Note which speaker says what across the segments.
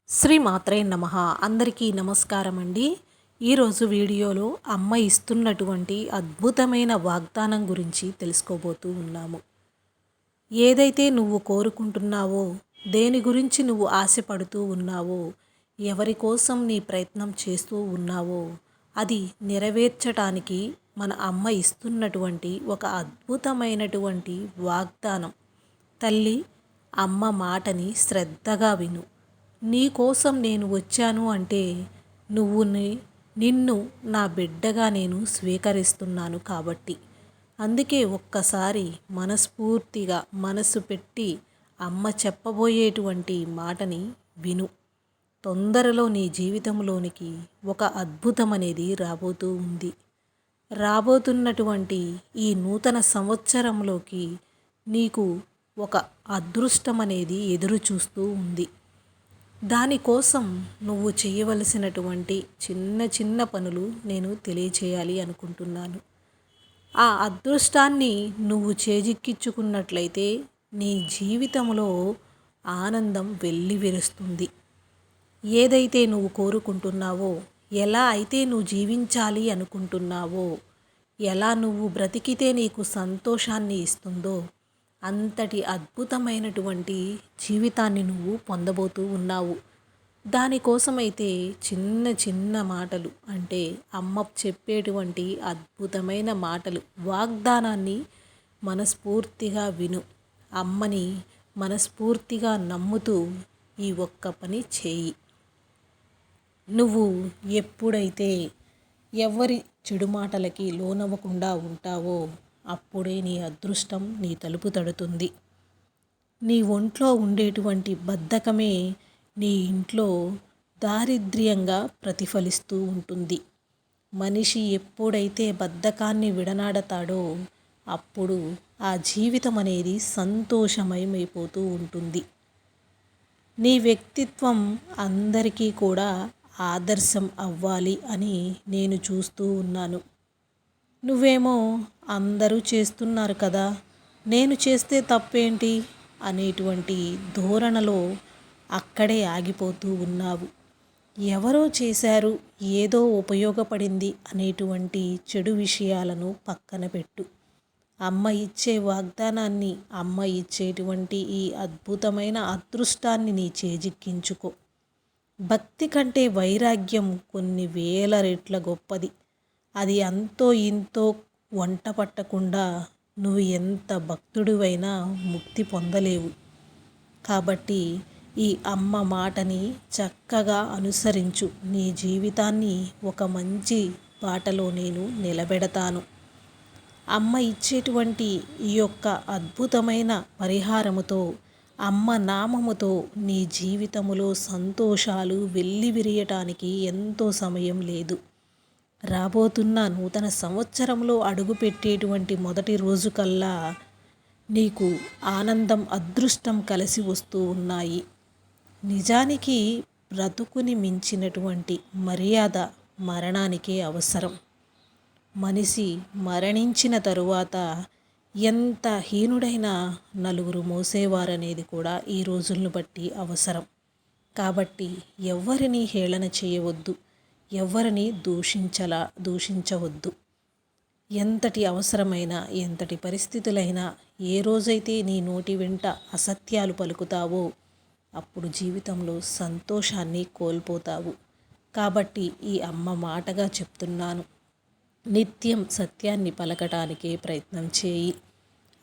Speaker 1: శ్రీ మాత్రే నమః. అందరికీ నమస్కారం అండి. ఈరోజు వీడియోలో అమ్మ ఇస్తున్నటువంటి అద్భుతమైన వాగ్దానం గురించి తెలుసుకోబోతూ ఉన్నాము. ఏదైతే నువ్వు కోరుకుంటున్నావో, దేని గురించి నువ్వు ఆశపడుతూ ఉన్నావో, ఎవరి కోసం నీ ప్రయత్నం చేస్తూ ఉన్నావో, అది నెరవేర్చటానికి మన అమ్మ ఇస్తున్నటువంటి ఒక అద్భుతమైనటువంటి వాగ్దానం. తల్లి, అమ్మ మాటని శ్రద్ధగా విను. నీ కోసం నేను వచ్చాను అంటే నిన్ను నా బిడ్డగా నేను స్వీకరిస్తున్నాను కాబట్టి. అందుకే ఒక్కసారి మనస్ఫూర్తిగా మనసు పెట్టి అమ్మ చెప్పబోయేటువంటి మాటని విను. తొందరలో నీ జీవితంలోనికి ఒక అద్భుతం అనేది రాబోతూ ఉంది. రాబోతున్నటువంటి ఈ నూతన సంవత్సరంలోకి నీకు ఒక అదృష్టం అనేది ఎదురు చూస్తూ ఉంది. దానికోసం నువ్వు చేయవలసినటువంటి చిన్న చిన్న పనులు నేను తెలియచేయాలి అనుకుంటున్నాను. ఆ అదృష్టాన్ని నువ్వు చేజిక్కించుకున్నట్లయితే నీ జీవితంలో ఆనందం వెల్లివిరుస్తుంది. ఏదైతే నువ్వు కోరుకుంటున్నావో, ఎలా అయితే నువ్వు జీవించాలి అనుకుంటున్నావో, ఎలా నువ్వు బ్రతికితే నీకు సంతోషాన్ని ఇస్తుందో అంతటి అద్భుతమైనటువంటి జీవితాన్ని నువ్వు పొందబోతూ ఉన్నావు. దానికోసమైతే చిన్న చిన్న మాటలు, అంటే అమ్మ చెప్పేటువంటి అద్భుతమైన మాటలు, వాగ్దానాన్ని మనస్ఫూర్తిగా విను. అమ్మని మనస్ఫూర్తిగా నమ్ముతూ ఈ ఒక్క పని చేయి. నువ్వు ఎప్పుడైతే ఎవరి చెడు మాటలకి లోనవ్వకుండా ఉంటావో అప్పుడే నీ అదృష్టం నీ తలుపు తడుతుంది. నీ ఒంట్లో ఉండేటువంటి బద్ధకమే నీ ఇంట్లో దారిద్ర్యంగా ప్రతిఫలిస్తూ ఉంటుంది. మనిషి ఎప్పుడైతే బద్ధకాన్ని విడనాడతాడో అప్పుడు ఆ జీవితం అనేది సంతోషమయమైపోతూ ఉంటుంది. నీ వ్యక్తిత్వం అందరికీ కూడా ఆదర్శం అవ్వాలి అని నేను చూస్తూ ఉన్నాను. నువ్వేమో అందరూ చేస్తున్నారు కదా, నేను చేస్తే తప్పేంటి అనేటువంటి ధోరణలో అక్కడే ఆగిపోతూ ఉన్నావు. ఎవరో చేశారు, ఏదో ఉపయోగపడింది అనేటువంటి చెడు విషయాలను పక్కన పెట్టు. అమ్మ ఇచ్చే వాగ్దానాన్ని, అమ్మ ఇచ్చేటువంటి ఈ అద్భుతమైన అదృష్టాన్ని నీ చేజిక్కించుకో. భక్తి కంటే వైరాగ్యం కొన్ని వేల రెట్ల గొప్పది. అది అంతో ఇంతో వంట పట్టకుండా నువ్వు ఎంత భక్తుడివైనా ముక్తి పొందలేవు. కాబట్టి ఈ అమ్మ మాటని చక్కగా అనుసరించు. నీ జీవితాన్ని ఒక మంచి బాటలో నేను నిలబెడతాను. అమ్మ ఇచ్చేటువంటి ఈ యొక్క అద్భుతమైన పరిహారముతో, అమ్మ నామముతో నీ జీవితములో సంతోషాలు వెల్లివిరియటానికి ఎంతో సమయం లేదు. రాబోతున్న నూతన సంవత్సరంలో అడుగుపెట్టేటువంటి మొదటి రోజు కల్లా నీకు ఆనందం, అదృష్టం కలిసి వస్తూ ఉన్నాయి. నిజానికి బ్రతుకుని మించినటువంటి మర్యాద మరణానికే అవసరం. మనిషి మరణించిన తరువాత ఎంత హీనుడైనా నలుగురు మోసేవారనేది కూడా ఈ రోజులను బట్టి అవసరం. కాబట్టి ఎవరిని హేళన చేయవద్దు, ఎవరిని దూషించవద్దు. ఎంతటి అవసరమైనా, ఎంతటి పరిస్థితులైనా, ఏ రోజైతే నీ నోటి వెంట అసత్యాలు పలుకుతావో అప్పుడు జీవితంలో సంతోషాన్ని కోల్పోతావు. కాబట్టి ఈ అమ్మ మాటగా చెప్తున్నాను, నిత్యం సత్యాన్ని పలకటానికే ప్రయత్నం చేయి.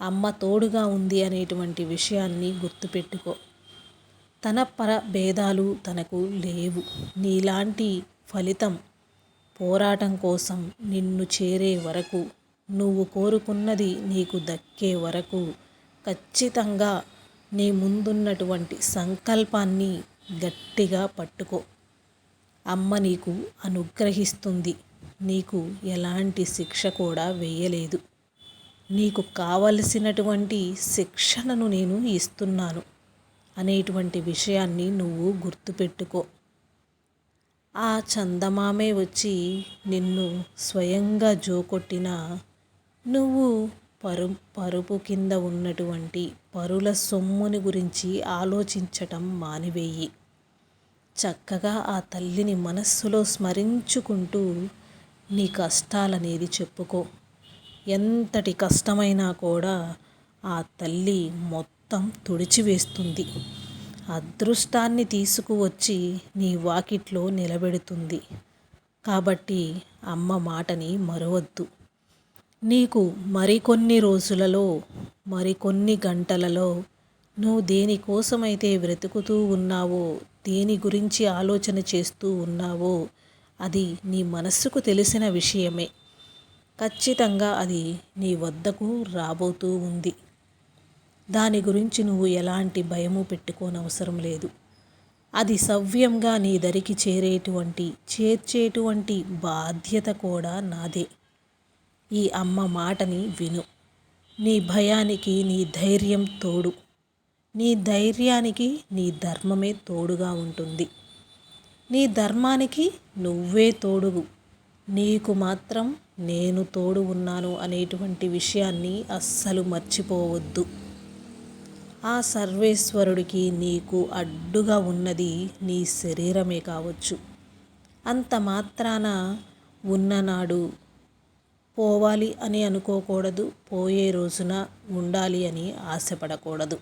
Speaker 1: అమ్మ తోడుగా ఉంది అనేటువంటి విషయాన్ని గుర్తుపెట్టుకో. తన భేదాలు తనకు లేవు. నీలాంటి ఫలితం పోరాటం కోసం నిన్ను చేరే వరకు, నువ్వు కోరుకున్నది నీకు దక్కే వరకు ఖచ్చితంగా నీ ముందున్నటువంటి సంకల్పాన్ని గట్టిగా పట్టుకో. అమ్మ నీకు అనుగ్రహిస్తుంది. నీకు ఎలాంటి శిక్ష కూడా వేయలేదు. నీకు కావలసినటువంటి శిక్షణను నేను ఇస్తున్నాను అనేటువంటి విషయాన్ని నువ్వు గుర్తుపెట్టుకో. ఆ చందమామే వచ్చి నిన్ను స్వయంగా జోకొట్టినా నువ్వు పరుపు కింద ఉన్నటువంటి పరుల సొమ్ముని గురించి ఆలోచించటం మానివేయి. చక్కగా ఆ తల్లిని మనస్సులో స్మరించుకుంటూ నీ కష్టాలనేది చెప్పుకో. ఎంతటి కష్టమైనా కూడా ఆ తల్లి మొత్తం తుడిచివేస్తుంది. అదృష్టాన్ని తీసుకువచ్చి నీ వాకిట్లో నిలబెడుతుంది. కాబట్టి అమ్మ మాటని మరవద్దు. నీకు మరికొన్ని రోజులలో, మరికొన్ని గంటలలో నువ్వు దేనికోసమైతే వెతుకుతూ ఉన్నావో, దేని గురించి ఆలోచన చేస్తూ ఉన్నావో అది నీ మనస్సుకు తెలిసిన విషయమే. ఖచ్చితంగా అది నీ వద్దకు రాబోతూ ఉంది. దాని గురించి నువ్వు ఎలాంటి భయము పెట్టుకోనవసరం లేదు. అది సవ్యంగా నీ దరికి చేర్చేటువంటి బాధ్యత కూడా నాదే. ఈ అమ్మ మాటని విను. నీ భయానికి నీ ధైర్యం తోడు. నీ ధైర్యానికి నీ ధర్మమే తోడుగా ఉంటుంది. నీ ధర్మానికి నువ్వే తోడుగు. నీకు మాత్రం నేను తోడు ఉన్నాను అనేటువంటి విషయాన్ని అస్సలు మర్చిపోవద్దు. ఆ సర్వేశ్వరుడికి నీకు అడ్డుగా ఉన్నది నీ శరీరమే కావచ్చు. అంత మాత్రాన ఉన్ననాడు పోవాలి అని అనుకోకూడదు, పోయే రోజున ఉండాలి అని ఆశపడకూడదు.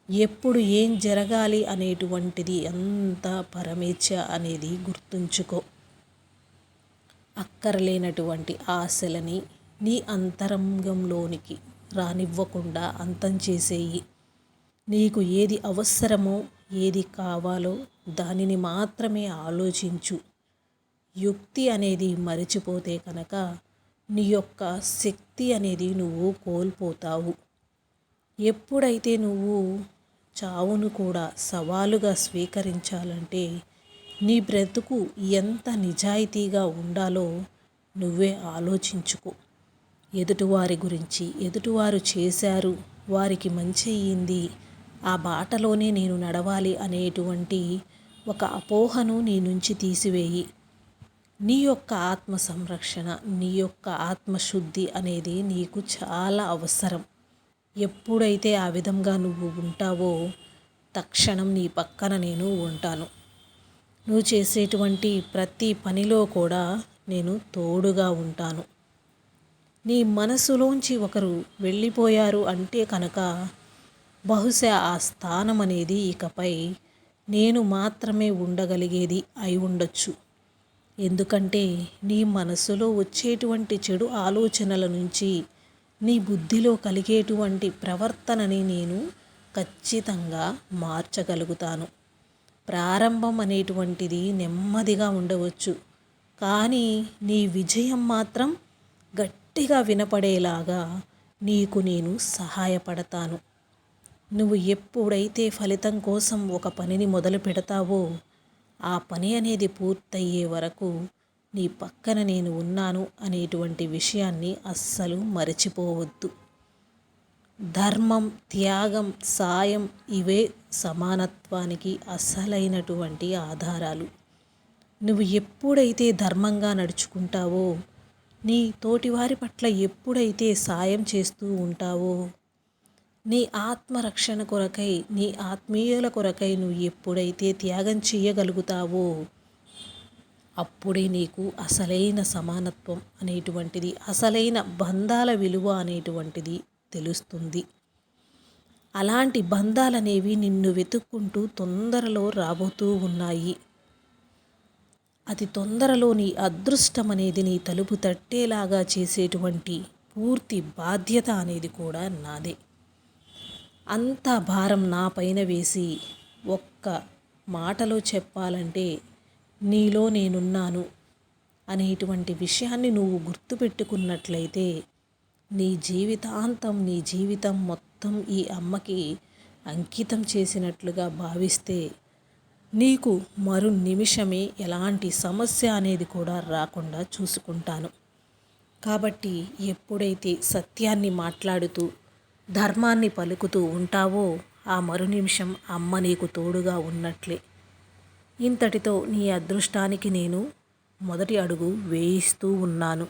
Speaker 1: ఎప్పుడు ఏం జరగాలి అనేటువంటిది అంతా పరమేచ్ఛ అనేది గుర్తుంచుకో. అక్కరలేనటువంటి ఆశలని నీ అంతరంగంలోనికి రానివ్వకుండా అంతం చేసేయి. నీకు ఏది అవసరమో, ఏది కావాలో దానిని మాత్రమే ఆలోచించు. యుక్తి అనేది మరిచిపోతే కనుక నీ యొక్క శక్తి అనేది నువ్వు కోల్పోతావు. ఎప్పుడైతే నువ్వు చావును కూడా సవాలుగా స్వీకరించాలంటే నీ బ్రతుకు ఎంత నిజాయితీగా ఉండాలో నువ్వే ఆలోచించుకో. ఎదుటివారి గురించి, ఎదుటివారు చేశారు, వారికి మంచి అయ్యింది, ఆ బాటలోనే నేను నడవాలి అనేటువంటి ఒక అపోహను నీ నుంచి తీసివేయి. నీ యొక్క ఆత్మ సంరక్షణ, నీ యొక్క ఆత్మశుద్ధి అనేది నీకు చాలా అవసరం. ఎప్పుడైతే ఆ విధంగా నువ్వు ఉంటావో తక్షణం నీ పక్కన నేను ఉంటాను. నువ్వు చేసేటువంటి ప్రతి పనిలో కూడా నేను తోడుగా ఉంటాను. నీ మనసులోంచి ఒకరు వెళ్ళిపోయారు అంటే కనుక బహుశా ఆ స్థానం అనేది ఇకపై నేను మాత్రమే ఉండగలిగేది అయి ఉండొచ్చు. ఎందుకంటే నీ మనసులో వచ్చేటువంటి చెడు ఆలోచనల నుంచి, నీ బుద్ధిలో కలిగేటువంటి ప్రవర్తనని నేను ఖచ్చితంగా మార్చగలుగుతాను. ప్రారంభం అనేటువంటిది నెమ్మదిగా ఉండవచ్చు, కానీ నీ విజయం మాత్రం గట్టిగా వినపడేలాగా నీకు నేను సహాయపడతాను. నువ్వు ఎప్పుడైతే ఫలితం కోసం ఒక పనిని మొదలు పెడతావో ఆ పని అనేది పూర్తయ్యే వరకు నీ పక్కన నేను ఉన్నాను అనేటువంటి విషయాన్ని అస్సలు మరచిపోవద్దు. ధర్మం, త్యాగం, సాయం ఇవే సమానత్వానికి అసలైనటువంటి ఆధారాలు. నువ్వు ఎప్పుడైతే ధర్మంగా నడుచుకుంటావో, నీ తోటివారి పట్ల ఎప్పుడైతే సాయం చేస్తూ ఉంటావో, నీ ఆత్మరక్షణ కొరకై, నీ ఆత్మీయుల కొరకై నువ్వు ఎప్పుడైతే త్యాగం చేయగలుగుతావో అప్పుడే నీకు అసలైన సమానత్వం అనేటువంటిది, అసలైన బంధాల విలువ అనేటువంటిది తెలుస్తుంది. అలాంటి బంధాలనేవి నిన్ను వెతుక్కుంటూ తొందరలో రాబోతూ ఉన్నాయి. అతి తొందరలో నీ అదృష్టం అనేది నీ తలుపు తట్టేలాగా చేసేటువంటి పూర్తి బాధ్యత అనేది కూడా నాదే. అంత భారం నా పైన వేసి ఒక్క మాటలో చెప్పాలంటే నీలో నేనున్నాను అనేటువంటి విషయాన్ని నువ్వు గుర్తుపెట్టుకున్నట్లయితే నీ జీవితాంతం, నీ జీవితం మొత్తం ఈ అమ్మకి అంకితం చేసినట్లుగా భావిస్తే నీకు మరు నిమిషమే ఎలాంటి సమస్య అనేది కూడా రాకుండా చూసుకుంటాను. కాబట్టి ఎప్పుడైతే సత్యాన్ని మాట్లాడుతూ ధర్మాన్ని పలుకుతూ ఉంటావో ఆ మరు నిమిషం అమ్మ నీకు తోడుగా ఉన్నట్లే. ఇంతటితో నీ అదృష్టానికి నేను మొదటి అడుగు వేయిస్తూ ఉన్నాను.